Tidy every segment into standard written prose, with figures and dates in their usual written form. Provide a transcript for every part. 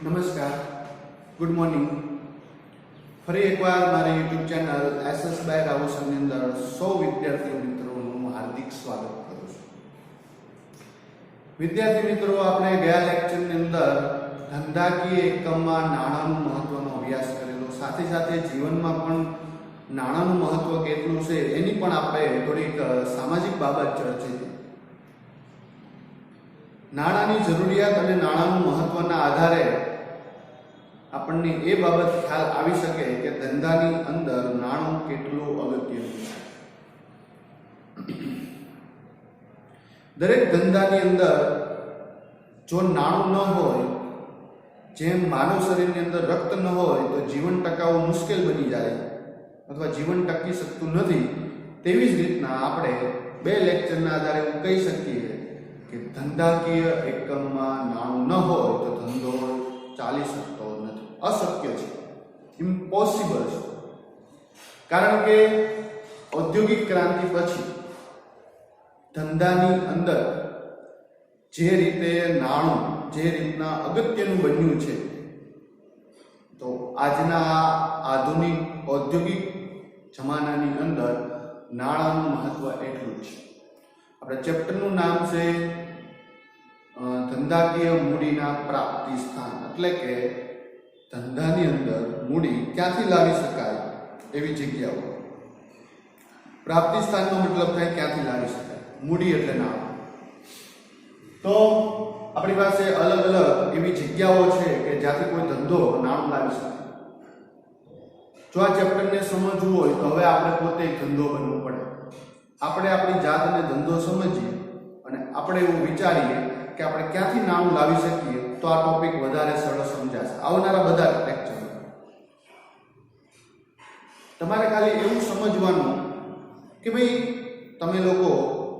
નમસ્કાર, good morning. ફરી એકવાર મારી યુટ્યુબ ચેનલ એસએસ બાય રાવસરની અંદર સૌ વિદ્યાર્થી મિત્રોનું હાર્દિક સ્વાગત કરું છું. વિદ્યાર્થી મિત્રો, આપણે ગયા લેક્ચરની અંદર ધંધાકીય એકમમાં નાણાંનું મહત્વનો અભ્યાસ કરેલો, સાથે સાથે જીવનમાં પણ નાણાંનું મહત્વ કેટલું છે એની પણ આપણે થોડીક સામાજિક બાબત ચર્ચી. નાણાંની જરૂરિયાત અને નાણાંનું મહત્વના આધારે આપણને એ બાબત ખ્યાલ આવી શકે કે ધંધાની અંદર નાણું કેટલું અગત્યનું છે. દરેક ધંધાની અંદર જો નાણું ન હોય, જેમ માનવ શરીરની અંદર રક્ત ન હોય તો જીવન ટકાવવું મુશ્કેલ બની જાય અથવા જીવન ટકી શકતું નથી. તેવી જ રીતના આપણે બે લેક્ચરના આધારે એવું કહી શકીએ કે ધંધાકીય એકમમાં નાણું ન હોય તો ધંધો ચાલી શકતો નથી. અશક્ય છે, ઇમ્પોસિબલ છે. કારણ કે ઔદ્યોગિક ક્રાંતિ પછી ધંધાની અંદર જે રીતે નાણું જે રીતના અગત્યનું બન્યું છે, તો આજના આધુનિક ઔદ્યોગિક જમાનાની અંદર નાણાંનું મહત્વ એટલું જ છે. આપણે ચેપ્ટરનું નામ છે ધંધાકીય મૂડીના પ્રાપ્તિ સ્થાન, એટલે કે ધંધાની અંદર મૂડી ક્યાંથી લાવી શકાય એવી જગ્યાઓ. પ્રાપ્તિ સ્થાનનો મતલબ થાય ક્યાંથી લાવી શકાય, મૂડી એટલે નાણું. તો આપણી પાસે અલગ અલગ એવી જગ્યાઓ છે કે જ્યાંથી કોઈ ધંધો નાણું લાવી શકે. જો આ ચેપ્ટરને સમજવું હોય તો હવે આપણે પોતે એક ધંધો બનવું પડે. આપણે આપણી જાતને ધંધો સમજીએ અને આપણે એવું વિચારીએ કે આપણે ક્યાંથી નાણું લાવી શકીએ તો આ ટોપિક વધારે સરળ સમજાશે આવનારા બધા લેક્ચર. તમારે ખાલી એવું સમજવાનું કે ભાઈ તમે લોકો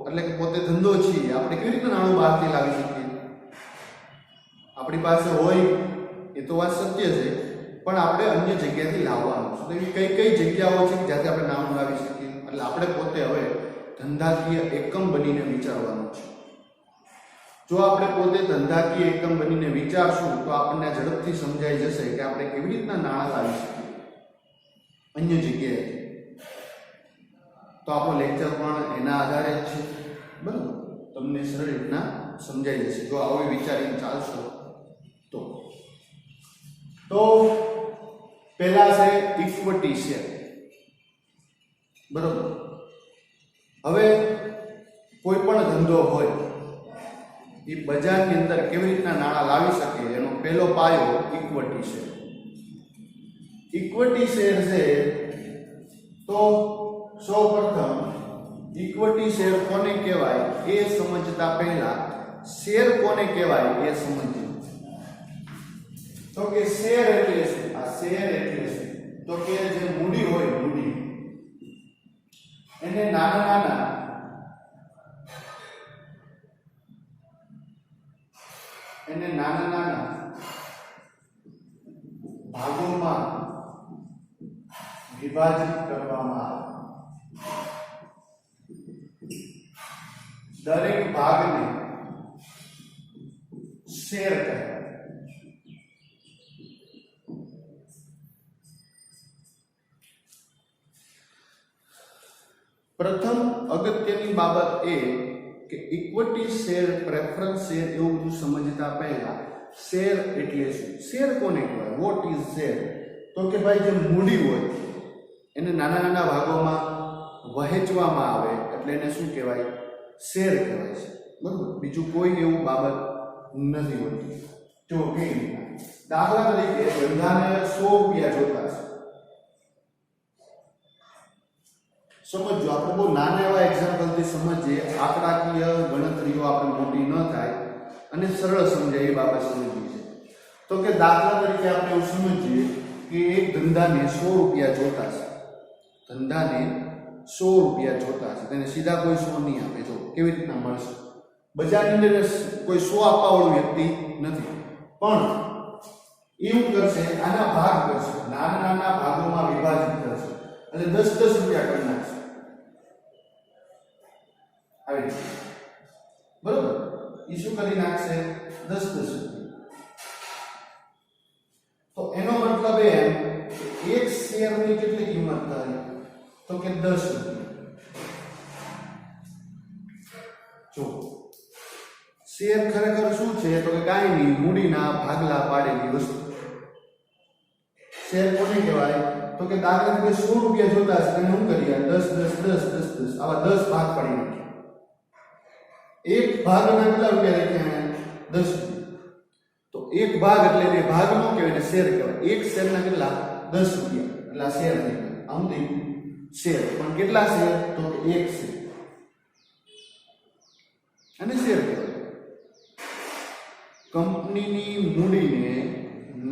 એટલે કે પોતે ધંધો છીએ, આપણે કેવી રીતે નાણું બહારથી લાવી શકીએ. આપણી પાસે હોય એ તો વાત સત્ય છે, પણ આપણે અન્ય જગ્યાથી લાવવાનું છે. તો એવી કઈ કઈ જગ્યાઓ છે જ્યાંથી આપણે નાણું લાવી શકીએ, એટલે આપણે પોતે હવે ધંધાકીય એકમ બનીને વિચારવાનું છે. જો આપણે પોતે ધંધાકીય એકમ બનીને વિચારશું તો આપણને ઝડપથી સમજાઈ જશે કે આપણે કેવી રીતના નાણાં લાવી શકીએ અન્ય જગ્યાએ. તો આપણો લેક્ચર પણ એના આધારે જ છે, બરાબર? તમને સરળ રીતના સમજાઈ જશે જો આવું વિચારીને ચાલશો તો. પહેલા છે ઇક્વિટી શેર, બરાબર? હવે કોઈ પણ ધંધો હોય એ બજારની અંદર કેવી રીતના નાણાં લાવી શકે એનો પહેલો પાયો ઇક્વિટી શેર. ઇક્વિટી શેર છે તો સૌપ્રથમ ઇક્વિટી શેર કોને કહેવાય એ સમજતા પહેલા શેર કોને કહેવાય એ સમજીએ. તો કે શેર એટલે શું? આ શેર એટલે શું? તો કે જે મૂડી હોય, મૂડી એને નાના નાના ભાગોમાં વિભાજિત કરવામાં આવે. દરેક ભાગને શેર કહેવાય. પ્રથમ અગત્યની બાબત એ કે ઇક્વિટી શેર, પ્રેફરન્સ શેર એવું બધું સમજતા પહેલા શેર એટલે શું? શેર કોને કહેવાય? What is share? તો કે ભાઈ જે મૂડી હોય એને નાના નાના ભાગોમાં વહેંચવામાં આવે એટલે એને શું કહેવાય? શેર કહેવાય છે, બરાબર? બીજું કોઈ એવું બાબત નથી હોતી. જો કે દાખલા તરીકે ધંધાને 100 રૂપિયા જોતા છે. સમજો, આપણે બહુ નાના એવા એક્ઝામ્પલથી સમજીએ, આંકડાકીય ગણતરીઓ આપણે મોટી ન થાય અને સરળ સમજાય એ બાબત સમજવી છે. તો કે દાખલા તરીકે આપણે એવું સમજીએ કે એક ધંધાને 100 રૂપિયા જોતા છે. ધંધાને 100 રૂપિયા જોતા છે, તેને સીધા કોઈ 100 નહીં આપે. જો કેવી રીતના મળશે? બજારની અંદર કોઈ 100 આપવા વાળું વ્યક્તિ નથી, પણ એવું કરશે, આના ભાગ કરશે, નાના નાના ભાગોમાં વિભાજિત કરશે એટલે 10 રૂપિયા કરી નાખશે. આવી બરોબર? એ શું કરી નાખશે? 10 રૂપિયા. તો કે 10 રૂપિયા. જો શેર ખરેખર શું છે તો કે કાંઈ નહીં, મૂડીના ભાગલા પાડેલી વસ્તુ. શેર કોને કહેવાય તો કે દાખલા તરીકે 100 રૂપિયા જોતા હશે તમે શું કરીએ 10 10 10 10 10 આવા 10 ભાગ પાડી નાખીએ. એક ભાગના કેટલા રૂપિયા લખ્યા 10 રૂપિયા. તો એક ભાગ એટલે એ ભાગ નો કહેવાય ને શેર કહેવાય. એક શેરના કેટલા 10 રૂપિયા એટલે આ શેર થઈ ગયો. આમ થઈ શેર, પણ કેટલા શેર તો કે એક શેર અને શેર કહેવાય. કંપનીની મૂડીને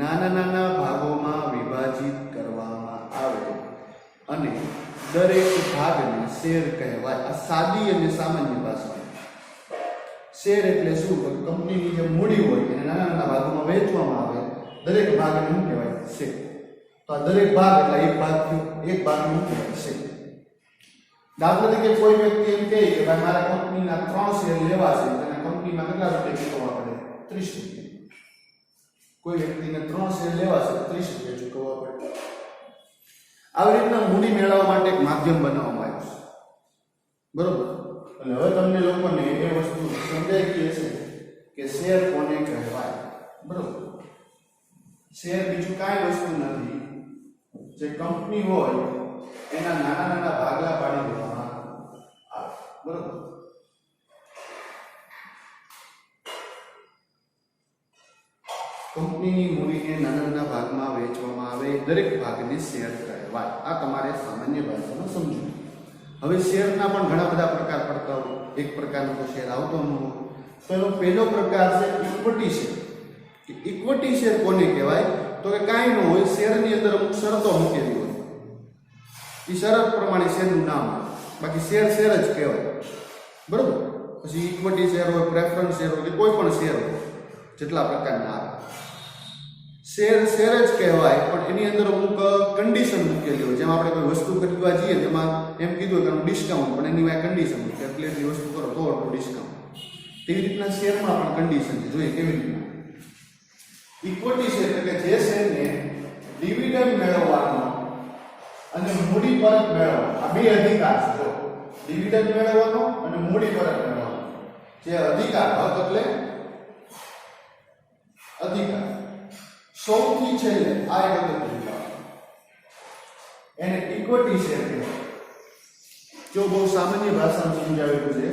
નાના નાના ભાગોમાં વિભાજિત કરવામાં આવે અને દરેક ભાગને શેર કહેવાય. આ સાદી અને સામાન્ય ભાષા. શેર એટલે શું તો કંપનીની જે મૂડી હોય એને નાના નાના ભાગોમાં વહેંચવામાં આવે, દરેક ભાગને શું કહેવાય શેર. તો આ દરેક ભાગ એટલે એક ભાગ થયો, એક ભાગને શું કહેવાય શેર. દાખલા તરીકે કોઈ વ્યક્તિ એમ કહે કે ભાઈ મારા કંપનીના 3 શેર લેવા છે, તેને કંપનીમાં કેટલા રૂપિયા ચૂકવવા પડે 30 રૂપિયા. કોઈ વ્યક્તિને 3 શેર લેવા છે 30 રૂપિયા ચૂકવવા પડે. આવી રીતના મૂડી મેળવવા માટે એક માધ્યમ બનાવવામાં આવ્યું છે. બરોબર. એટલે હવે તમને લોકોને એ વસ્તુ સમજાઈ ગઈ છે કે શેર કોને કહેવાય. બરોબર. શેર બીજું કાંઈ વસ્તુ નથી, જે કંપની હોય એના નાના નાના ભાગલા પાડી દેવામાં આવે. બરોબર. કંપનીની મૂડીને નાના નાના ભાગમાં વહેંચવામાં આવે, દરેક ભાગને શેર કહેવાય. આ તમારે સામાન્ય ભાષામાં સમજવું. હવે શેરના પણ ઘણા બધા પ્રકાર પડતા હોય. એક પ્રકારનો તો શેર આવતો ન હોય. તો એનો પહેલો પ્રકાર છે ઇક્વિટી શેર. ઇક્વિટી શેર કોને કહેવાય તો કે કાંઈ ન હોય, શેરની અંદર અમુક શરતો મૂકેલી હોય. એ શરત પ્રમાણે શેરનું નામ હોય, બાકી શેર શેર જ કહેવાય. બરોબર. પછી ઇક્વિટી શેર હોય, પ્રેફરન્સ શેર હોય, કોઈ પણ શેર હોય, જેટલા પ્રકારના આવે શેર શેર જ કહેવાય. પણ એની અંદર અમુક કન્ડિશન મૂકેલી હોય. જેમ આપણે કોઈ વસ્તુ ખરીદવા જઈએ તેમાં એમ કીધું કે ડિસ્કાઉન્ટ, પણ એની વાય કન્ડિશન કે એટલે એટલી વસ્તુ કરો તો આટલું ડિસ્કાઉન્ટ. તેવી રીતના શેરમાં પણ કન્ડિશન છે. જોઈએ કેવી રીતના. ઇક્વિટી શેર એટલે કે જે શેરને ડિવિડન્ડ મેળવવાનો અને મૂડી પરત મેળવવાનો, આ બે અધિકાર છે. જો ડિવિડન્ડ મેળવવાનો અને મૂડી પરત મેળવવાનો જે અધિકાર, હક એટલે અધિકાર, સૌથી છેલ્લે આ એક અગત્યની વાત, એને ઇક્વિટી શેર કહેવાય. જો બહુ સામાન્ય ભાષામાં સમજાવેલું છે.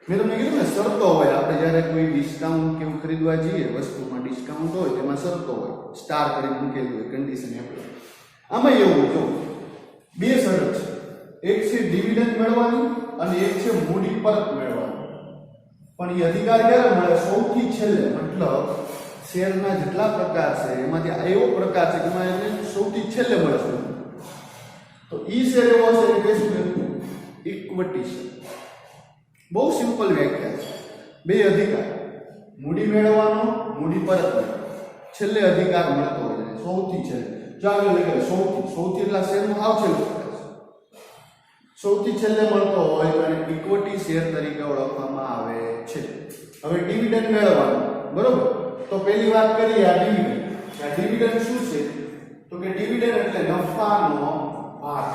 મેં તમને કીધું ને શરતો હોય. આપણે જ્યારે કોઈ ડિસ્કાઉન્ટ કેવું ખરીદવા જઈએ, વસ્તુમાં ડિસ્કાઉન્ટ હોય તેમાં શરતો હોય, સ્ટાર કરીને મૂકેલી હોય, કન્ડિશન આપણે. આમાં એવું જો બે શરત છે. એક છે ડિવિડન્ડ મેળવવાની અને એક છે મૂડી પરત મેળવવાની. પણ એ અધિકાર ક્યારે મળે? સૌથી છેલ્લે. મતલબ શેરના જેટલા પ્રકાર છે એમાંથી આ એવો પ્રકાર છે કે એમાં એને સૌથી છેલ્લે મળે છે. તો ઈ શેર એવો છે કે શું ઇક્વિટી શેર. બહુ સિમ્પલ વ્યાખ્યા છે. બે અધિકાર, મૂડી મેળવવાનો, મૂડી પરત મેળવવાનો, છેલ્લે અધિકાર મળતો હોય છે સૌથી છેલ્લે. જો આગળ લખે સૌથી એટલા શેરનો હાવ છેલ્લો સૌથી છેલ્લે મળતો હોય તો એને ઇક્વિટી શેર તરીકે ઓળખવામાં આવે છે. હવે ડિવિડન્ડ મેળવવાનું. બરોબર. તો પહેલી વાત કરીએ આ ડિવિડન્ડ. આ ડિવિડન્ડ શું છે તો કે ડિવિડન્ડ એટલે નફાનો ભાગ.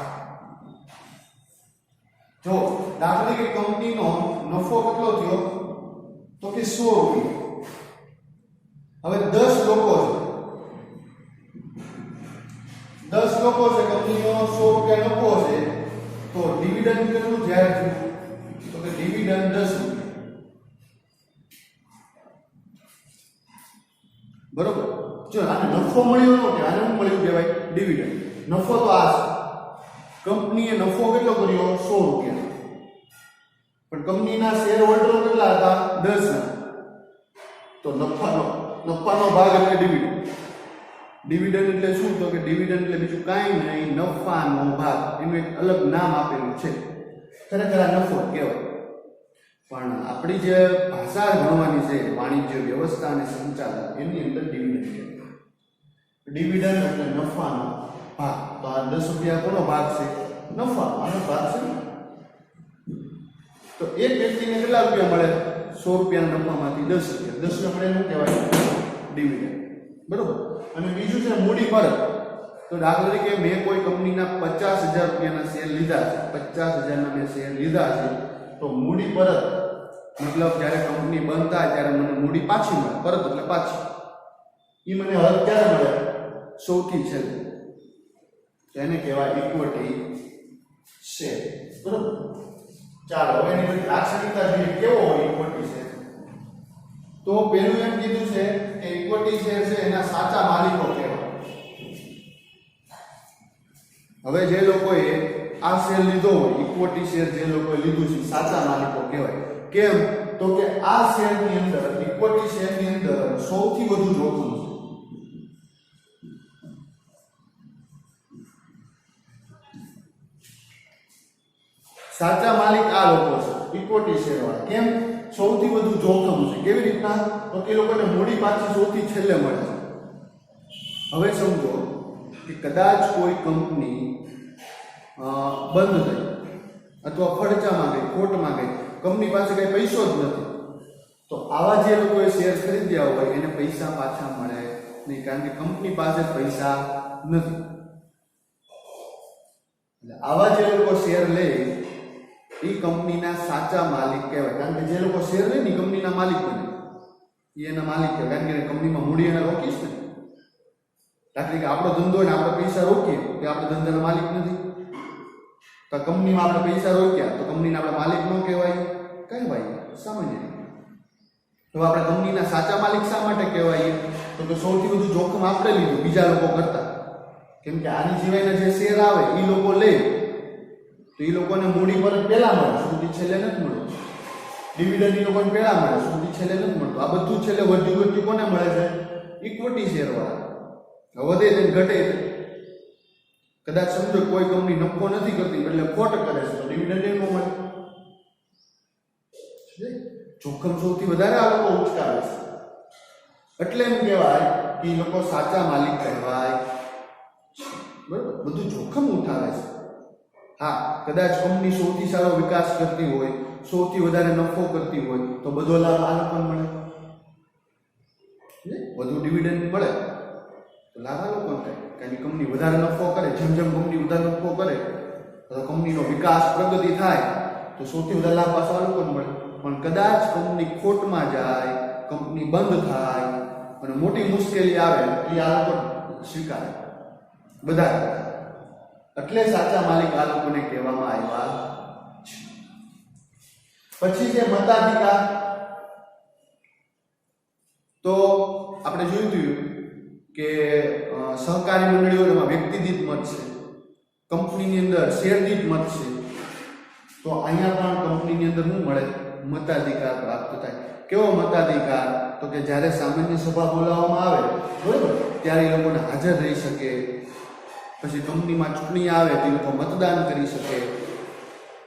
જો દાખલા તરીકે કંપનીનો નફો કેટલો થયો તો કે 100 રૂપિયા. હવે 10 લોકો છે, કંપનીનો 100 રૂપિયા નફો છે, તો ડિવિડન્ડ કેટલું જાય તો કે ડિવિડન્ડ 10 રૂપિયા. બરોબર. જો આને નફો મળ્યો ન કે આને શું મળ્યું કહેવાય ડિવિડન્ડ. નફો તો આ છે. કંપનીએ નફો કેટલો કર્યો 100 રૂપિયા. પણ કંપનીના શેર હોલ્ડરો કેટલા હતા 10 જણા. તો નફાનો ભાગ એટલે ડિવિડન્ડ. ડિવિડન્ડ એટલે શું તો કે ડિવિડન્ડ એટલે બીજું કાંઈ નહીં, નફાનો ભાગ. એનું એક અલગ નામ આપેલું છે. ખરેખર આ નફો કહેવાય. પણ આપણી જે ભાષા ભણવાની છે, વાણિજ્ય વ્યવસ્થા અને સંચાલન, એની અંદર ડિવિડન્ડ કહેવાય. ડિવિડન્ડ એટલે નફાનો ભાગ. તો આ 10 રૂપિયા કોનો ભાગ છે? નફા. આનો ભાગ છે. તો એક વ્યક્તિને કેટલા રૂપિયા મળે? 100 રૂપિયાના નફામાંથી 10 રૂપિયા. 10 ને મળે શું કહેવાય ડિવિડન્ડ. બરોબર. અને બીજું છે મૂડી પરત. તો દાખલા તરીકે મેં કોઈ કંપનીના 50,000 રૂપિયાના શેર લીધા છે, 50,000ના મેં શેર લીધા છે, તો મૂડી પરત મતલબ જ્યારે કંપની બંધ થાય ત્યારે મને મૂડી પાછી મળે, પરત એટલે પાછી. એ મને હર ક્યારે મળે? સૌથી છેલ્લે. તેને કહેવાય ઇક્વિટી શેર. બરોબર. ચાલો હવે એની બધી લાક્ષણિકતા જોઈએ કેવો હોય ઇક્વિટી શેર. તો પહેલું એમ કીધું છે કે ઇક્વિટી શેર છે એના સાચા માલિકો કહેવાય. હવે જે લોકોએ આ શેર લીધો હોય, ઇક્વિટી શેર જે લોકોએ લીધું છે સાચા માલિકો કહેવાય. કેમ? તો કે આ શેરની અંદર, ઇક્વિટી શેરની અંદર સૌથી વધુ જોખમ છે. સાચા માલિક આ લોકો છે, ઇક્વિટી શેર વાળા. કેમ? સૌથી વધુ જોખમ છે. કેવી રીતના? તો કે લોકોને મૂડી પાછી સૌથી છેલ્લે મળે છે. હવે સમજો કે કદાચ કોઈ કંપની બંધ થઈ અથવા ફડચામાં ગઈ, ખોટમાં ગઈ, કંપની પાસે કઈ પૈસો જ નથી, તો આવા જે લોકોએ શેર ખરીદ્યા હોય એને પૈસા પાછા મળે નહીં, કારણ કે કંપની પાસે પૈસા નથી. એટલે આવા જે લોકો શેર લે એ કંપનીના સાચા માલિક કહેવાય. કારણ કે જે લોકો શેર લે ને કંપનીના માલિક બને, એ એના માલિક કહેવાય. કારણ કે કંપનીમાં મૂડી એને રોકીશ ને. દાખલા કે આપણો ધંધો ને આપણે પૈસા રોકીએ તો આપણે ધંધાના માલિક નથી. તો કંપનીમાં આપણે પૈસા રોક્યા તો કંપનીના આપણે માલિક ન કહેવાય, કહેવાય સામાન્ય. તો આપણે કંપનીના સાચા માલિક શા માટે કહેવાય? તો કે સૌથી વધુ જોખમ આપણે લીધું બીજા લોકો કરતા. કેમ કે આની સિવાયના જે શેર આવે એ લોકો લે તો એ લોકોને મૂડી પર પહેલા મળે, સુધી છેલ્લે નથી મળતું. ડિવિડન્ડ એ લોકોને પહેલા મળે, સુધી છેલ્લે નથી મળતું. આ બધું છેલ્લે વધ્યું કોને મળે છે? ઇક્વિટી શેર વાળા. વધે તે ઘટે. કદાચ સમજો કોઈ કંપની નફો નથી કરતી એટલે ખોટ કરે છે તો ડિવિડન્ડ ન મળે. જોખમ સૌથી વધારે આ લોકો ઉચકાવે છે. એટલે એમ કહેવાય કે એ લોકો સાચા માલિક કહેવાય. બરોબર. બધું જોખમ ઉઠાવે છે. હા, કદાચ કંપની સૌથી સારો વિકાસ કરતી હોય, સૌથી વધારે નફો કરતી હોય તો બધો લાભ આ લોકોને મળે. વધુ ડિવિડન્ડ મળે તો લાભ આ લોકોને થાય. કારણ કે કંપની વધારે નફો કરે, જેમ જેમ કંપની વધારે નફો કરે તો કંપનીનો વિકાસ, પ્રગતિ થાય તો સૌથી વધારે લાભ પાછો આ લોકોને મળે. પણ કદાચ કંપની ખોટમાં જાય, કંપની બંધ થાય અને મોટી મુશ્કેલી આવે તો આ લોકો સ્વીકારે બધા. એટલે સાચા માલિક આ લોકોને કહેવામાં આવ્યા છે. પછી છે મતાધિકાર. તો આપણે જોયું હતું કે સહકારી મંડળીઓમાં વ્યક્તિ દીઠ મત છે, કંપનીની અંદર શેર દીઠ મત છે. તો અહીંયા પણ કંપનીની અંદર શું મળે? મતાધિકાર પ્રાપ્ત થાય. કેવો મતાધિકાર? તો કે જ્યારે સામાન્ય સભા બોલાવવામાં આવે, બરોબર, ત્યારે એ લોકોને હાજર રહી શકે. પછી કંપનીમાં ચૂંટણી આવે તો એ લોકો મતદાન કરી શકે.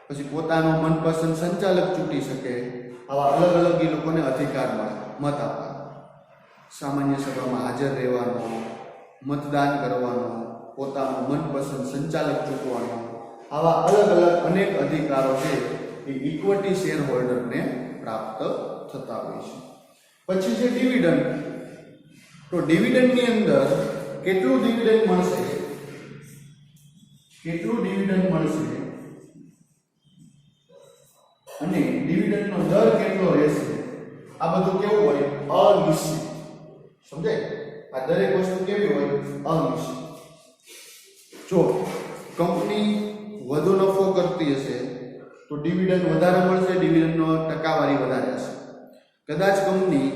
પછી પોતાનો મનપસંદ સંચાલક ચૂંટી શકે. આવા અલગ અલગ એ લોકોને અધિકાર મળે મત આપવા. સામાન્ય સભામાં હાજર રહેવાનો, મતદાન કરવાનો, પોતાનો મનપસંદ સંચાલક ચૂંટવાનો, આવા અલગ અલગ અનેક અધિકારો છે એ ઇક્વિટી શેર હોલ્ડરને પ્રાપ્ત થતા હોય છે. પછી છે ડિવિડન્ડ. તો ડિવિડન્ડની અંદર કેટલું ડિવિડન્ડ મળશે, કેટલું ડિવિડન્ડ મળશે અને ડિવિડન્ડનો દર કેટલો રહેશે, આ બધું કેવું હોય? અનિશ્ચિત. સમજાય? આ દરેક વસ્તુ કેવી હોય? અનિશ્ચિત. જો કંપની વધુ નફો કરતી હશે તો ડિવિડન્ડ વધારે મળશે, ડિવિડન્ડનો ટકાવારી વધારે હશે. કદાચ કંપની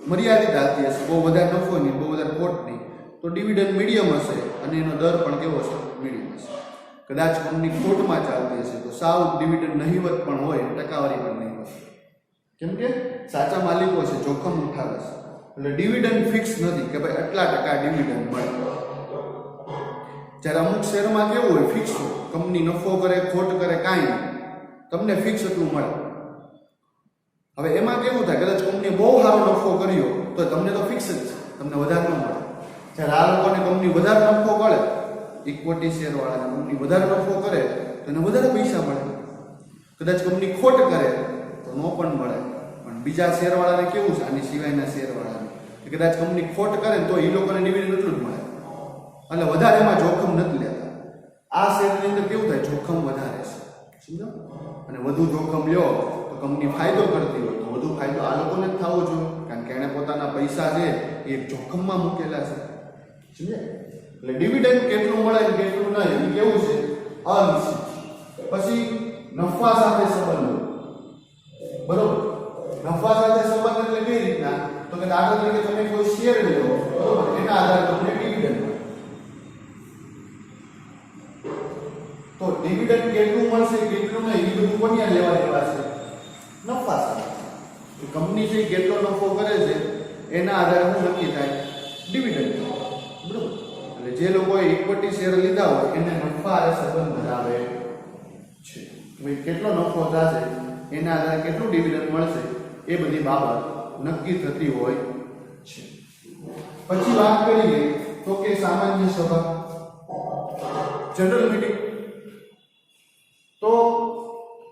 મર્યાદિત હાલતી હશે, બહુ વધારે નફો નહીં, બહુ વધારે ખોટ નહીં, તો ડિવિડન્ડ મીડિયમ હશે અને એનો દર પણ કેવો હશે? મીડિયમ હશે. કદાચ કંપની ખોટમાં ચાલતી હશે તો સાવ ડિવિડન્ડ નહીવત પણ હોય, ટકાવારી પણ નહીં હોય. કેમ કે સાચા માલિકો છે, જોખમ ઉઠાવે છે. એટલે ડિવિડન્ડ ફિક્સ નથી કે ભાઈ આટલા ટકા ડિવિડન્ડ મળે. જ્યારે અમુક શેરમાં કેવું હોય? ફિક્સ હોય. કંપની નફો કરે, ખોટ કરે, કાંઈ નહીં, તમને ફિક્સ એટલું મળે. હવે એમાં કેવું થાય? કદાચ કંપનીએ બહુ સારો નફો કર્યો તો તમને તો ફિક્સ જ છે, તમને વધારે ન મળે. જ્યારે આ લોકોને કંપની વધારે નફો કરે, ઇક્વિટી શેર વાળાને કંપની વધારે નફો કરે તો એને વધારે પૈસા મળે. કદાચ કંપની ખોટ કરે તો ન પણ મળે. પણ બીજા શેરવાળાને કેવું છે? આની સિવાયના શેરવાળાને કદાચ કંપની ખોટ કરે તો એ લોકોને ડિવિડન્ડ એટલું જ મળે. એટલે વધારે એમાં જોખમ નથી લેતા. આ શેરની અંદર કેવું થાય, જોખમ વધારે છે, સમજો. અને વધુ જોખમ લ્યો તો કંપની ફાયદો કરતી હોય તો વધુ ફાયદો આ લોકોને જ થવો જોઈએ, કારણ કે એણે પોતાના પૈસા છે એ જોખમમાં મૂકેલા છે, સમજે. એટલે ડિવિડન્ડ કેટલું મળે ને કેટલું નહીં એ કેવું છે, અનિશ્ચિત. પછી નફા સાથે સંબંધ, બરોબર. નફા સાથે સંબંધ એટલે કઈ રીતના, તો કે દાખલા તરીકે તમે કોઈ શેર લો, બરોબર, એના આધારે તમને ડિવિડન્ડ મળે. તો ડિવિડન્ડ કેટલું મળશે કેટલું નહીં એ બધું કોની લેવા દેવા છે, નફા સાથે. કંપની છે કેટલો નફો કરે છે એના આધારે શું નક્કી થાય, ડિવિડન્ડ, બરોબર. એટલે જે લોકોએ ઇક્વિટી શેર લીધા હોય એને નફા અને સંબંધ ધરાવે છે. ભાઈ કેટલો નફો થશે એના આધારે કેટલું ડિવિડન્ડ મળશે એ બધી બાબત નક્કી થતી હોય છે. પછી વાત કરીએ તો કે સામાન્ય સભા, જનરલ મીટિંગ. તો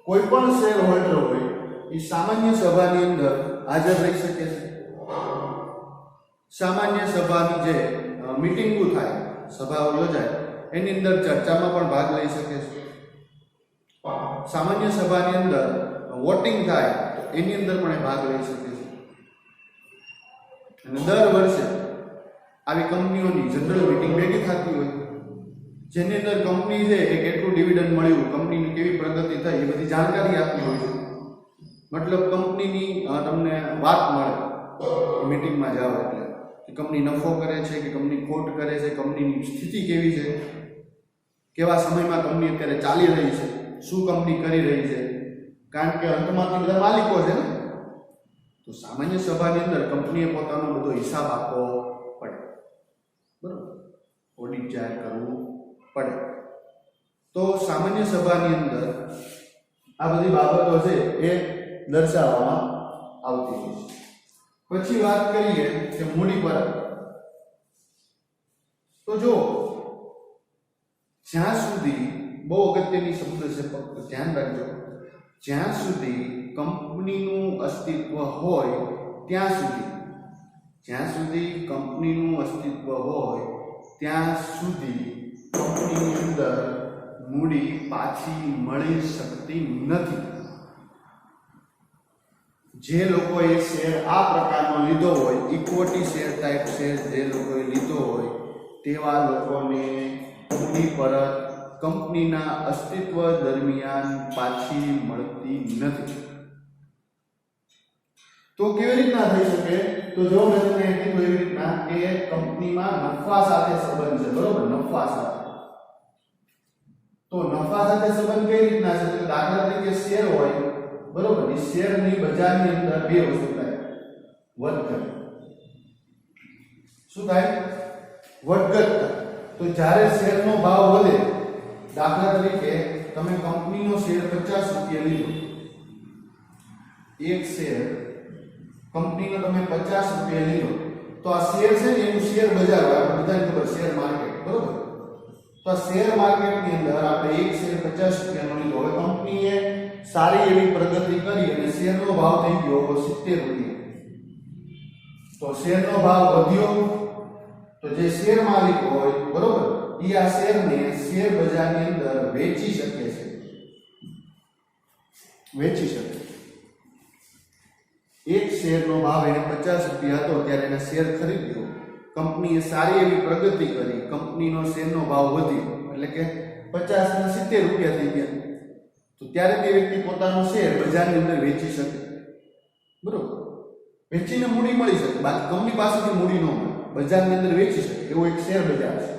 કોઈ પણ શેર હોલ્ડર હોય એ સામાન્ય સભાની અંદર હાજર રહી શકે છે. સામાન્ય સભાની જે મીટિંગો થાય, સભાઓ યોજાય એની અંદર ચર્ચામાં પણ ભાગ લઈ શકે છે. સામાન્ય સભાની અંદર વોટિંગ થાય એની અંદર પણ ભાગ લઈ શકે છે. અને દર વર્ષે આવી કંપનીઓની જનરલ મીટિંગ ભેગી થતી હોય જેની અંદર કંપની છે એ કેટલું ડિવિડન્ડ મળ્યું, કંપનીની કેવી પ્રગતિ થઈ એ બધી જાણકારી આપવી હોય છે. મતલબ કંપનીની તમને વાત મળે મીટિંગમાં જાઓ એટલે કે કંપની નફો કરે છે કે કંપની ખોટ કરે છે, કંપનીની સ્થિતિ કેવી છે, કેવા સમયમાં કંપની અત્યારે ચાલી રહી છે, શું કંપની કરી રહી છે, કારણ કે અંતમાંથી બધા માલિકો છે ને. તો સામાન્ય સભાની અંદર કંપનીએ પોતાનો બધો હિસાબ આપવો પડે, બરોબર, ઓડિટ જાહેર કરવું પડે. તો સામાન્ય સભાની અંદર આ બધી બાબતો છે એ દર્શાવવામાં આવતી હોય છે. પછી વાત કરીએ કે મૂડી પરત. તો જો જ્યાં સુધી, બહુ અગત્યની શબ્દ છે, ફક્ત ધ્યાન રાખજો, જ્યાં સુધી કંપનીનું અસ્તિત્વ હોય ત્યાં સુધી, જ્યાં સુધી કંપનીનું અસ્તિત્વ હોય ત્યાં સુધી કંપનીની અંદર મૂડી પાછી મળી શકતી નથી. જે લોકોએ શેર આ પ્રકારનો લીધો હોય, ઇક્વિટી શેર ટાઈપ શેર જે લોકોએ લીધો હોય તેવા લોકોને મૂડી પરત કંપનીના અસ્તિત્વ દરમિયાન પાછી મળતી નથી. તો કેવી રીતના થઈ શકે, તો જો મેં તમને કીધું એવી રીતના કે કંપનીમાં નફા સાથે સંબંધ છે, બરોબર, નફા સાથે. તો નફા સાથે સંબંધ કઈ રીતના છે, તો દાખલા તરીકે શેર હોય, બરોબર, એ શેરની બજારની અંદર બે વસ્તુ થાય, વધઘટ. શું થાય, વધઘટ થાય. તો જ્યારે શેરનો ભાવ વધે, દાખલા તરીકે તમે કંપનીનો શેર 50 રૂપિયા લીધો, એક શેર કંપનીનો તમે 50 રૂપિયા લીધો, તો આ શેર છે ને એનું શેર બજાર હોય, આપણે બધાને ખબર શેર માર્કેટ, બરોબર. તો આ શેર માર્કેટની અંદર આપણે એક શેર 50 રૂપિયાનો લીધો. હવે કંપનીએ સારી એવી પ્રગતિ કરી અને શેરનો ભાવ થઈ ગયો 70 રૂપિયા. તો શેરનો ભાવ વધ્યો તો જે શેર માલિક હોય, બરોબર, એ આ શેરને શેર બજારની અંદર વેચી શકે છે, વેચી શકે. એક શેરનો ભાવ એને 50 રૂપિયા હતો ત્યારે એને શેર ખરીદ્યો, કંપનીએ સારી એવી પ્રગતિ કરી, કંપનીનો શેરનો ભાવ વધ્યો એટલે કે 50 ને 70 રૂપિયા થઈ ગયા. તો ત્યારે તે વ્યક્તિ પોતાનો શેર બજારની અંદર વેચી શકે, બરોબર, વેચીને મૂડી મળી શકે. બાકી કંપની પાસેથી મૂડી ન મળે, બજારની અંદર વેચી શકે. એવો એક શેર બજાર છે,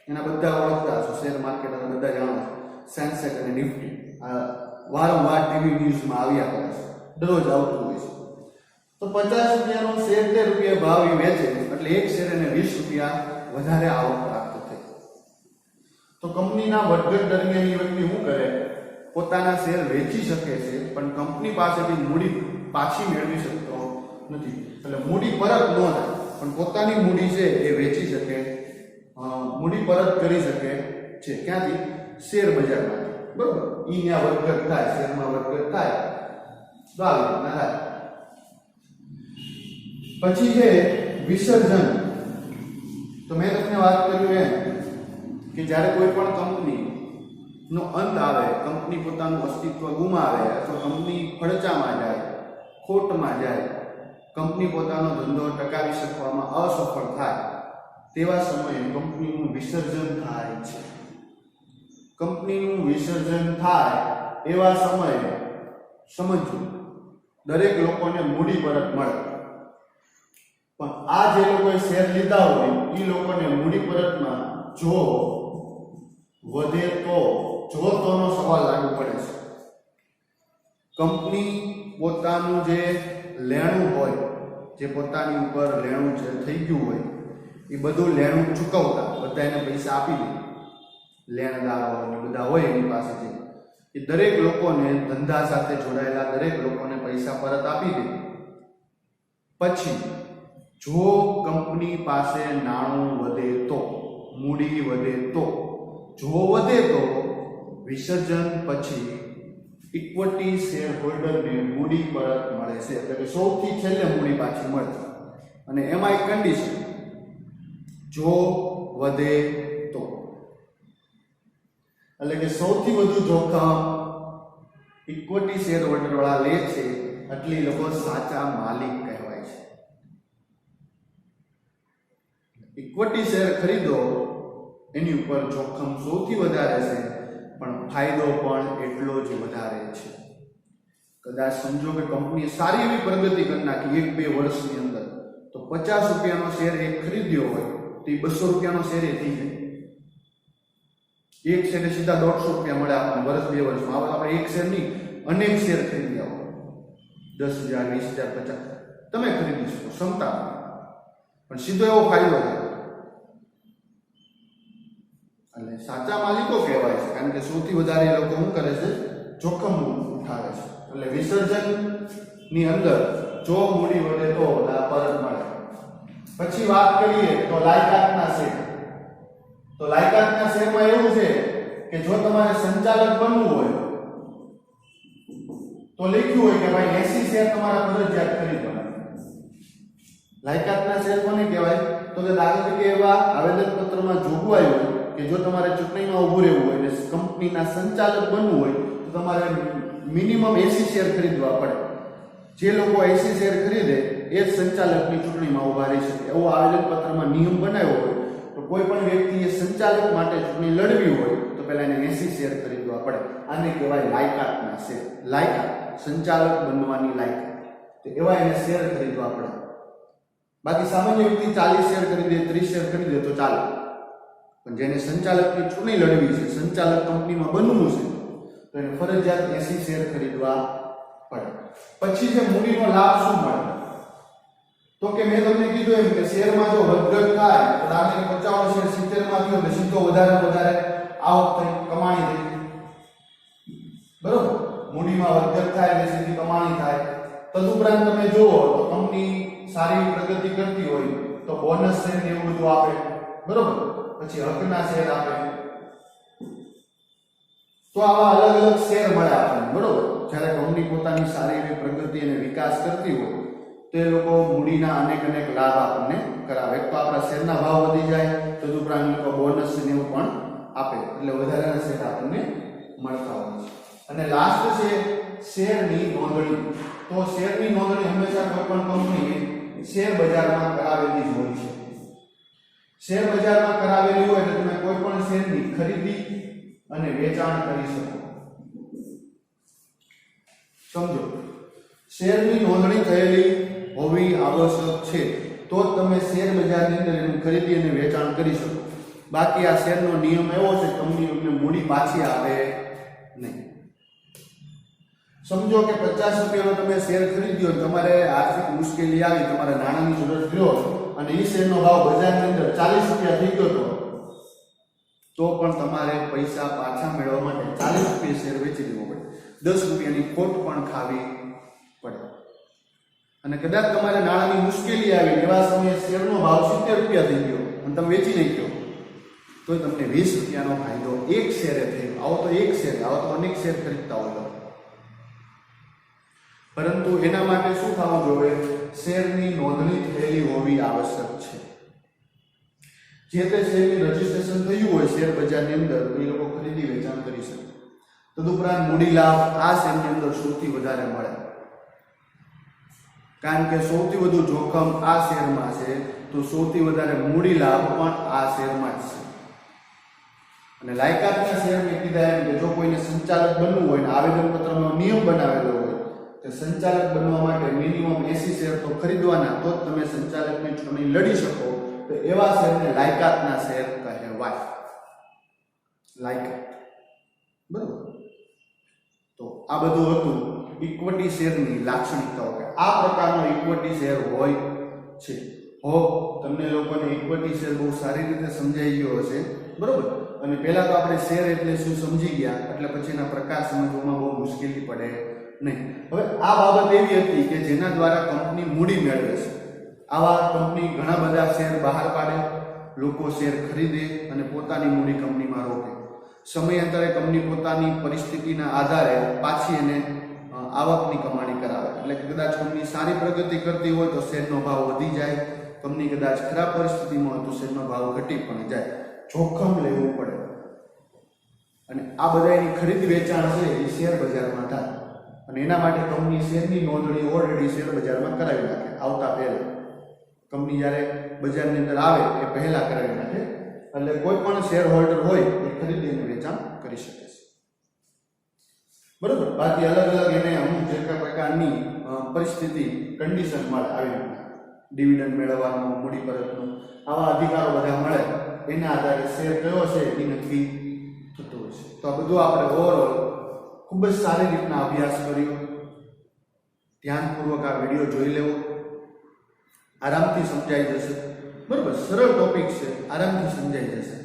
એના બધા ઓળખતા છો, શેર માર્કેટ અને બધા જાણો છો, સેન્સેક્સ અને નિફ્ટી. આ વારંવાર ટીવી ન્યૂઝમાં આવ્યા કરે છે, દરરોજ આવતું હોય છે. તો 50 રૂપિયાનો શેર 13 રૂપિયા ભાવ એ વેચે એટલે એક શેર એને 20 રૂપિયા વધારે આવક પ્રાપ્ત થઈ. તો કંપનીના વધઘટ દરમિયાન એ વ્યક્તિ શું કરે, પોતાના શેર વેચી શકે છે પણ કંપની પાસેથી મૂડી પાછી મેળવી શકતો નથી. એટલે મૂડી પરત ન થાય પણ પોતાની મૂડી છે એ વેચી શકે, મૂડી પરત કરી શકે છે. ક્યાંથી, શેર બજારમાંથી, બરોબર. ઈ ત્યાં વધઘટ થાય, શેરમાં વધઘટ થાય તો આવી રીતના થાય. પછી છે વિસર્જન. તો મેં તમને વાત કર્યું એમ કે જ્યારે કોઈ પણ કંપનીનો અંત આવે, કંપની પોતાનું અસ્તિત્વ ગુમાવે અથવા કંપની ફડચામાં જાય, ખોટમાં જાય, કંપની પોતાનો ધંધો ટકાવી શકવામાં અસફળ થાય, તેવા સમયે કંપનીનું વિસર્જન થાય છે. કંપનીનું વિસર્જન થાય એવા સમયે સમજવું, દરેક લોકોને મૂડી પરત મળે. પણ આ જે લોકોએ શેર લીધા હોય એ લોકોને મૂડી પરતમાં જો વધે તો, જો તોનો સવાલ લાગુ પડે છે. કંપની પોતાનું જે લેણું હોય, જે પોતાની ઉપર લેણું જે થઈ ગયું હોય એ બધું લેણું ચૂકવતા, બધાને પૈસા આપી દે, લેણદારો ને બધા હોય એની પાસે જે, એ દરેક લોકોને, ધંધા સાથે જોડાયેલા દરેક લોકોને પૈસા પરત આપી દે. પછી જો કંપની પાસે નાણું વધે તો, મૂડી વધે તો, જો વધે તો વિસર્જન પછી ઇક્વિટી શેર હોલ્ડરને મૂડી પરત મળે છે. એટલે કે સૌથી છેલ્લે મૂડી પાછી મળે. અને એમાં એક કન્ડિશન, જો વધે તો, એટલે કે સૌથી વધુ જોખમ ઇક્વિટી શેર હોલ્ડર વાળા લે છે, એટલે એ લોકો સાચા માલિક કહેવાય છે. ઇક્વિટી શેર ખરીદો એની ઉપર જોખમ સૌથી વધારે છે, પણ ફાયદો પણ એટલો જ વધારે છે. કદાચ સમજો કે કંપનીએ સારી એવી પ્રગતિ કરી નાખી 1-2 વર્ષની અંદર, તો 50 રૂપિયાનો શેર એક ખરીદ્યો હોય તો એ 200 રૂપિયાનો શેર થઈ જાય. એક શેરે સીધા 150 રૂપિયા મળે આપણને વર્ષ 2 વર્ષમાં. આપણે એક શેર નહીં, અનેક શેર ખરીદ્યા હોય, 10,000, 20,000, 50 તમે ખરીદી શકો ક્ષમતા, પણ સીધો એવો ફાયદો થાય. અને સાચા માલિકો કહેવાય છે, કારણ કે સૌથી વધારે એ લોકો શું કરે છે? જોખમ ઉઠાવે છે. એટલે વિસર્જનની અંદર જો મૂડી વધે તો પરત મળે. પછી વાત કરીએ તો લાયકાતના શેર. તો લાયકાતના શેરમાં એવું છે કે જો તમારે સંચાલક બનવું હોય તો લખ્યું હોય કે ભાઈ 80 શેર તમારા ફરજિયાત ખરીદવાના. લાયકાતના શેર કોને કહેવાય? તો કે દાખલા તરીકે એવા આવેદનપત્રમાં જોગવાઈ હોય કે જો તમારે ચૂંટણીમાં ઊભું રહેવું હોય અને કંપનીના સંચાલક બનવું હોય તો તમારે મિનિમમ 80 શેર ખરીદવા પડે. જે લોકો 80 શેર ખરીદે એ જ સંચાલકની ચૂંટણીમાં ઊભા રહી શકે. એવો આવેદનપત્રમાં નિયમ બનાવ્યો હોય તો કોઈ પણ વ્યક્તિએ સંચાલક માટે ચૂંટણી લડવી હોય તો પહેલા એને 80 શેર ખરીદવા પડે. આને કહેવાય લાયકાતના શેર. લાયકાત, સંચાલક બનવાની લાયકાત, તો એવા એને શેર ખરીદવા પડે. બાકી સામાન્ય વ્યક્તિ 40 શેર ખરીદે, 30 શેર ખરીદે તો ચાલે, પણ જેને સંચાલકની ચૂંટણી લડવી છે, સંચાલક કંપનીમાં બનવું છે, તો એને ફરજિયાત 80 શેર ખરીદવા પડે. પછી જે મૂડીનો લાભ શું મળે? તો કે મેં તમને કીધું એમ કે શેરમાં જો વધઘટ થાય તો દાખલા 55 શેર 70 માં થયો એટલે સીધો વધારે આવક થઈ, કમાણી થઈ. બરોબર? મૂડીમાં વધઘટ થાય એટલે સીધી કમાણી થાય. તદુપરાંત તમે જુઓ તો કંપની સારી પ્રગતિ કરતી હોય તો બોનસ શેર ને એવું બધું આપે. બરોબર? પછી હકના શેર આપે. તો આવા અલગ અલગ શેર મળે આપણને. બરોબર? જ્યારે કંપની પોતાની સારી એવી પ્રગતિ અને વિકાસ કરતી હોય તો એ લોકો મૂડીના અનેક લાભ આપણને કરાવે. એક તો આપણા શેરના ભાવ વધી જાય, તદુપરાંત લોકો બોનસ ને એવું પણ આપે, એટલે વધારાના શેર આપણને મળતા હોય છે. અને લાસ્ટ છે શેરની નોંધણી. તો શેરની નોંધણી હંમેશા કોઈ પણ કંપનીએ શેર બજારમાં કરાવેલી જ હોય છે. શેર બજારમાં કરાવેલી હોય એટલે તમે કોઈ પણ શેરની ખરીદી અને વેચાણ કરી શકો. સમજો, શેરની નોંધણી થયેલી હોવી આવશ્યક છે તો તમે શેર બજારની અંદર એનું ખરીદી અને વેચાણ કરી શકો. બાકી આ શેરનો નિયમ એવો છે કે કંપની તમને મૂડી પાછી આપે નહીં. સમજો કે 50 રૂપિયાનો તમે શેર ખરીદ્યો, તમારે આર્થિક મુશ્કેલી આવી, તમારે નાણાંની જરૂર પડ્યો અને એ શેરનો ભાવ બજારની અંદર 40 રૂપિયા થઈ ગયો તો પણ તમારે પૈસા પાછા મેળવવા માટે 40 રૂપિયા શેર વેચી દેવો પડે, 10 રૂપિયાની ખોટ પણ ખાવી પડે. અને કદાચ તમારે નાણાંની મુશ્કેલી આવી, એવા સમયે શેરનો ભાવ 70 રૂપિયા થઈ ગયો અને તમે વેચી નાખ્યો તો તમને 20 રૂપિયાનો ફાયદો એક શેરે થયો. આવો તો એક શેર, આવો તો અનેક શેર ખરીદતા હોય. પરંતુ એના માટે શું થવું જોઈએ? શેરની નોંધણી થયેલી હોવી આવશ્યક છે. જે તે શેરની રજીસ્ટ્રેશન થયું હોય શેર બજારની અંદર તો એ લોકો ખરીદી વેચાણ કરી શકે. તદુપરાંત મૂડી લાભ આ શેરની અંદર સૌથી વધારે મળે, કારણ કે સૌથી વધુ જોખમ આ શેરમાં છે, તો સૌથી વધારે મૂડી લાભ પણ આ શેરમાં જ છે. અને લાયકાતના શેર મેં કીધા એમ કે જો કોઈને સંચાલક બનવું હોય ને આવેદનપત્રમાં નિયમ બનાવેલો હોય કે સંચાલક બનવા માટે મિનિમમ 80 શેર તો ખરીદવાના, તો જ તમે સંચાલકની ચૂંટણી લડી શકો, તો એવા શેરને લાયકાતના શેર કહેવાય. લાયકાત, બરોબર. તો આ બધું હતું ઇક્વિટી શેરની લાક્ષણિકતાઓ કે આ પ્રકારનો ઇક્વિટી શેર હોય છે. તમને લોકોને ઇક્વિટી શેર બહુ સારી રીતે સમજાઈ ગયો હશે, બરોબર. અને પહેલા તો આપણે શેર એટલે શું સમજી ગયા, એટલે પછી એના પ્રકાર સમજવામાં બહુ મુશ્કેલી પડે નહીં. હવે આ બાબત એવી હતી કે જેના દ્વારા કંપની મૂડી મેળવે છે. આવા કંપની ઘણા બધા શેર બહાર પાડે, લોકો શેર ખરીદે અને પોતાની મૂડી કંપનીમાં રોકે. સમયાંતરે કંપની પોતાની પરિસ્થિતિના આધારે પાછી એને આવકની કમાણી કરાવે. એટલે કે કદાચ કંપની સારી પ્રગતિ કરતી હોય તો શેરનો ભાવ વધી જાય, કંપની કદાચ ખરાબ પરિસ્થિતિમાં હોય તો શેરનો ભાવ ઘટી પણ જાય. જોખમ લેવું પડે. અને આ બધાની ખરીદ વેચાણ છે એ શેર બજારમાં થાય, અને એના માટે કંપની શેરની નોંધણી ઓલરેડી શેર બજારમાં કરાવી નાખે. આવતા પહેલા કંપની જ્યારે બજારની અંદર આવે એ પહેલા કરાવી નાખે, એટલે કોઈ પણ શેર હોલ્ડર હોય એ ખરીદી અને વેચાણ કરી શકે છે, બરોબર. બાકી અલગ અલગ એને અમુક જે પ્રકારની પરિસ્થિતિ કન્ડિશન મળે, આવી રીતના ડિવિડન્ડ મેળવવાનો, મૂડી પરતનો, આવા અધિકારો બધા મળે, એના આધારે શેર કયો છે એ નક્કી થતું હોય છે. તો આ બધું આપણે ઓવરઓલ ખૂબ જ સારી રીતના અભ્યાસ કર્યો. ધ્યાનપૂર્વક આ વિડીયો જોઈ લેવો, આરામથી સમજાઈ જશે, બરોબર. સરળ ટોપિક છે, આરામથી સમજાઈ જશે.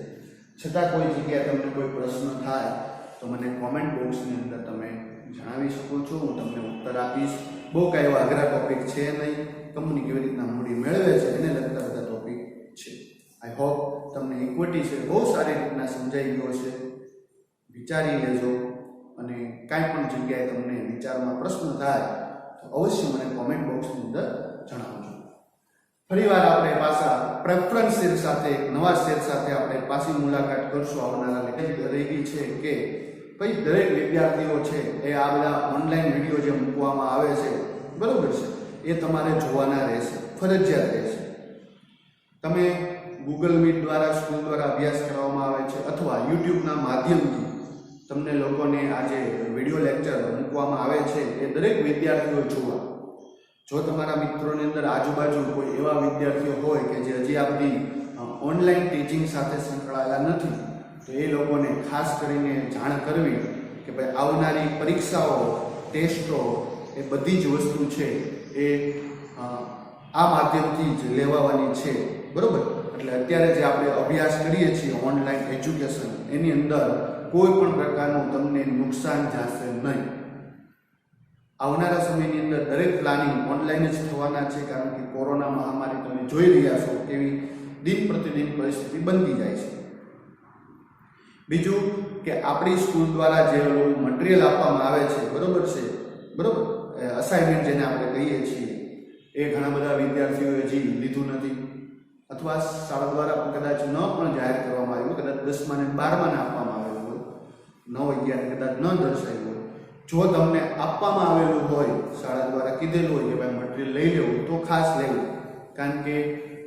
છતાં કોઈ જગ્યાએ તમને કોઈ પ્રશ્ન થાય તો મને કોમેન્ટ બોક્સની અંદર તમે જણાવી શકો છો, હું તમને ઉત્તર આપીશ. બહુ કાંઈ એવા અઘરા ટોપિક છે નહીં, કંપની કેવી રીતના મૂડી મેળવે છે એને લગતા બધા ટોપિક છે. આઈ હોપ તમને ઇક્વિટી છે બહુ સારી રીતના સમજાઈ ગયો છે. વિચારી લેજો, અને કાંઈ પણ જગ્યાએ તમને વિચારમાં પ્રશ્ન થાય તો અવશ્ય મને કોમેન્ટ બોક્સની અંદર જણાવજો. ફરીવાર આપણે પાછા પ્રેફરન્સ શેર સાથે, નવા શેર સાથે આપણે પાછી મુલાકાત કરશું આવનારા લેક્ચર. રહી ગઈ છે કે ભાઈ દરેક વિદ્યાર્થીઓ છે એ આ બધા ઓનલાઈન વિડીયો જે મૂકવામાં આવે છે, બરોબર છે, એ તમારે જોવાના રહેશે, ફરજિયાત રહેશે. તમે ગૂગલ મીટ દ્વારા સ્કૂલ દ્વારા અભ્યાસ કરવામાં આવે છે, અથવા યુટ્યુબના માધ્યમથી તમને લોકોને આ જે વિડીયો લેક્ચર મૂકવામાં આવે છે એ દરેક વિદ્યાર્થીઓ જોવા. જો તમારા મિત્રોની અંદર આજુબાજુ કોઈ એવા વિદ્યાર્થીઓ હોય કે જે હજી આ બધી ઓનલાઈન ટીચિંગ સાથે સંકળાયેલા નથી, તો એ લોકોને ખાસ કરીને જાણ કરવી કે ભાઈ આવનારી પરીક્ષાઓ, ટેસ્ટો, એ બધી જ વસ્તુ છે એ આ માધ્યમથી જ લેવાની છે, બરોબર. એટલે અત્યારે જે આપણે અભ્યાસ કરીએ છીએ ઓનલાઈન એજ્યુકેશન, એની અંદર કોઈ પણ પ્રકારનું તમને નુકસાન જશે નહીં. આવનારા સમયની અંદર દરેક પ્લાનિંગ ઓનલાઈન જ થવાના છે, કારણ કે કોરોના મહામારી તમે જોઈ રહ્યા છો કેવી દિન પ્રતિદિન પરિસ્થિતિ બનતી જાય છે. બીજું કે આપણી સ્કૂલ દ્વારા જે મટીરિયલ આપવામાં આવે છે, બરોબર છે, બરોબર, અસાઇનમેન્ટ જેને આપણે કહીએ છીએ, એ ઘણા બધા વિદ્યાર્થીઓએ હજી લીધું નથી, અથવા શાળા દ્વારા કદાચ ન પણ જાહેર કરવામાં આવ્યું, કદાચ 10મા અને 12માને આપવામાં આવેલું હોય, 9, 11 કદાચ ન દર્શાવ્યું હોય. જો તમને આપવામાં આવેલું હોય, શાળા દ્વારા કીધેલું હોય કે ભાઈ મટીરિયલ લઈ લેવું, તો ખાસ લેવું, કારણ કે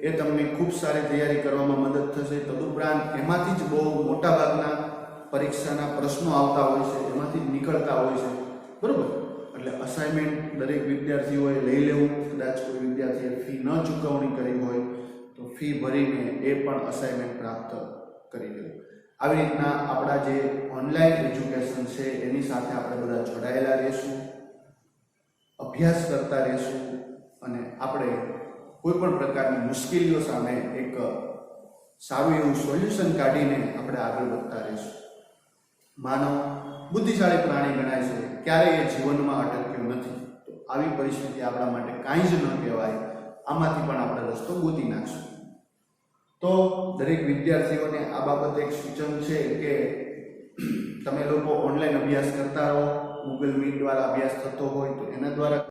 એ તમને ખૂબ સારી તૈયારી કરવામાં મદદ થશે. તદુપરાંત એમાંથી જ બહુ મોટાભાગના પરીક્ષાના પ્રશ્નો આવતા હોય છે, એમાંથી જ નીકળતા હોય છે, બરોબર. એટલે અસાઇનમેન્ટ દરેક વિદ્યાર્થીઓએ લઈ લેવું. કદાચ કોઈ વિદ્યાર્થીએ ફી ન ચૂકવણી કરી હોય તો ફી ભરીને એ પણ અસાઇનમેન્ટ પ્રાપ્ત કરી લેવું. આવી રીતના આપણા જે ઓનલાઈન એજ્યુકેશન છે એની સાથે આપણે બધા જોડાયેલા રહીશું, અભ્યાસ કરતા રહીશું, અને આપણે કોઈ પણ પ્રકારની મુશ્કેલીઓ સામે એક સારું એવું સોલ્યુશન કાઢીને આપણે આગળ વધતા રહીશું. માનવ બુદ્ધિશાળી પ્રાણી ગણાય છે, ક્યારેય એ જીવનમાં અટક્યો નથી. તો આવી પરિસ્થિતિ આપણા માટે કાંઈ જ ન કહેવાય, આમાંથી પણ આપણે રસ્તો ગોતી નાખશું. તો દરેક વિદ્યાર્થીઓને આ બાબતે એક સૂચન છે કે તમે લોકો ઓનલાઈન અભ્યાસ કરતા રહો, ગૂગલ મીટ દ્વારા અભ્યાસ થતો હોય તો એના દ્વારા